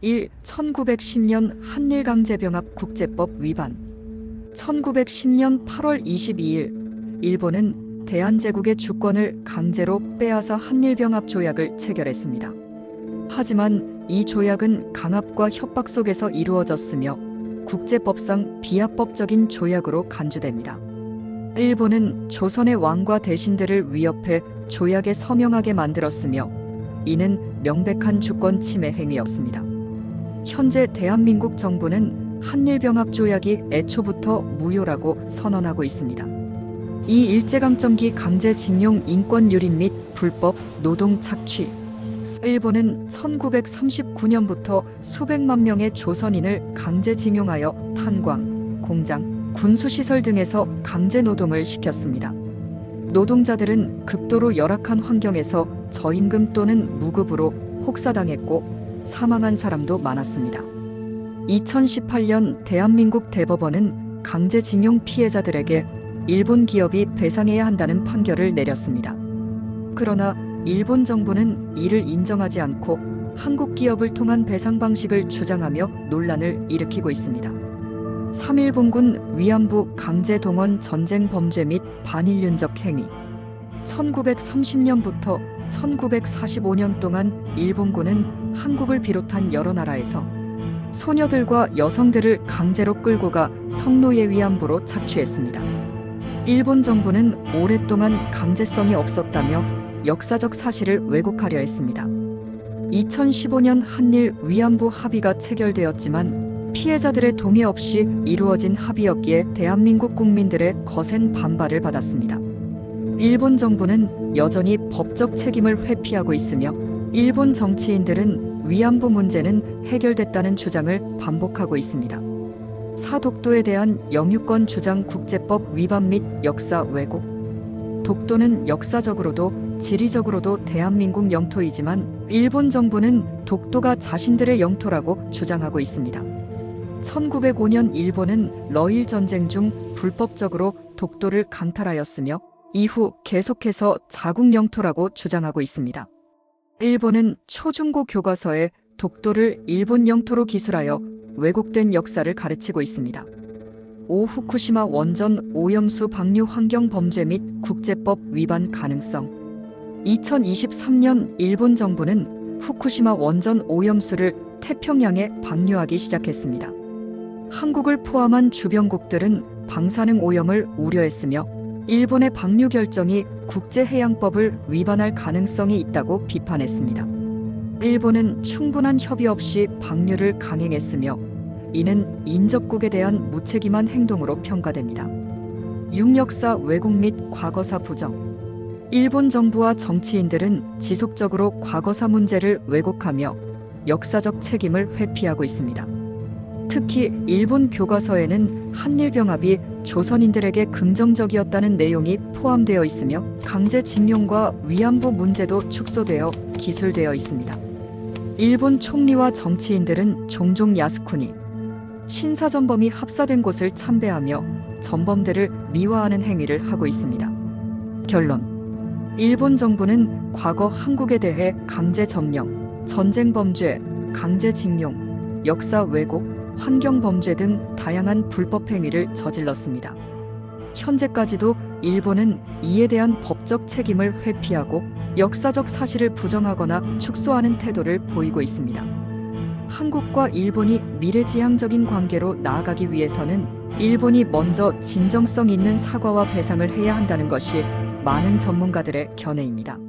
1. 1910년 한일강제병합 국제법 위반. 1910년 8월 22일 일본은 대한제국의 주권을 강제로 빼앗아 한일병합 조약을 체결했습니다. 하지만 이 조약은 강압과 협박 속에서 이루어졌으며 국제법상 비합법적인 조약으로 간주됩니다. 일본은 조선의 왕과 대신들을 위협해 조약에 서명하게 만들었으며 이는 명백한 주권 침해 행위였습니다. 현재 대한민국 정부는 한일병합 조약이 애초부터 무효라고 선언하고 있습니다. 이 일제강점기 강제징용 인권 유린 및 불법 노동 착취. 일본은 1939년부터 수백만 명의 조선인을 강제징용하여 탄광, 공장, 군수시설 등에서 강제노동을 시켰습니다. 노동자들은 극도로 열악한 환경에서 저임금 또는 무급으로 혹사당했고 사망한 사람도 많았습니다. 2018년 대한민국 대법원은 강제징용 피해자들에게 일본 기업이 배상해야 한다는 판결을 내렸습니다. 그러나 일본 정부는 이를 인정하지 않고 한국 기업을 통한 배상 방식을 주장하며 논란을 일으키고 있습니다. 3.1봉군 위안부 강제동원 전쟁 범죄 및 반인륜적 행위. 1930년부터 1945년 동안 일본군은 한국을 비롯한 여러 나라에서 소녀들과 여성들을 강제로 끌고 가 성노예 위안부로 착취했습니다. 일본 정부는 오랫동안 강제성이 없었다며 역사적 사실을 왜곡하려 했습니다. 2015년 한일 위안부 합의가 체결되었지만 피해자들의 동의 없이 이루어진 합의였기에 대한민국 국민들의 거센 반발을 받았습니다. 일본 정부는 여전히 법적 책임을 회피하고 있으며 일본 정치인들은 위안부 문제는 해결됐다는 주장을 반복하고 있습니다. 사독도에 대한 영유권 주장 국제법 위반 및 역사 왜곡. 독도는 역사적으로도 지리적으로도 대한민국 영토이지만 일본 정부는 독도가 자신들의 영토라고 주장하고 있습니다. 1905년 일본은 러일 전쟁 중 불법적으로 독도를 강탈하였으며 이후 계속해서 자국 영토라고 주장하고 있습니다. 일본은 초중고 교과서에 독도를 일본 영토로 기술하여 왜곡된 역사를 가르치고 있습니다. 5. 후쿠시마 원전 오염수 방류 환경 범죄 및 국제법 위반 가능성. 2023년 일본 정부는 후쿠시마 원전 오염수를 태평양에 방류하기 시작했습니다. 한국을 포함한 주변국들은 방사능 오염을 우려했으며 일본의 방류 결정이 국제해양법을 위반할 가능성이 있다고 비판했습니다. 일본은 충분한 협의 없이 방류를 강행했으며 이는 인접국에 대한 무책임한 행동으로 평가됩니다. 6. 역사 왜곡 및 과거사 부정. 일본 정부와 정치인들은 지속적으로 과거사 문제를 왜곡하며 역사적 책임을 회피하고 있습니다. 특히 일본 교과서에는 한일병합이 조선인들에게 긍정적이었다는 내용이 포함되어 있으며 강제징용과 위안부 문제도 축소되어 기술되어 있습니다. 일본 총리와 정치인들은 종종 야스쿠니, 신사전범이 합사된 곳을 참배하며 전범들을 미화하는 행위를 하고 있습니다. 결론. 일본 정부는 과거 한국에 대해 강제점령, 전쟁범죄, 강제징용, 역사 왜곡, 환경범죄 등 다양한 불법 행위를 저질렀습니다. 현재까지도 일본은 이에 대한 법적 책임을 회피하고 역사적 사실을 부정하거나 축소하는 태도를 보이고 있습니다. 한국과 일본이 미래지향적인 관계로 나아가기 위해서는 일본이 먼저 진정성 있는 사과와 배상을 해야 한다는 것이 많은 전문가들의 견해입니다.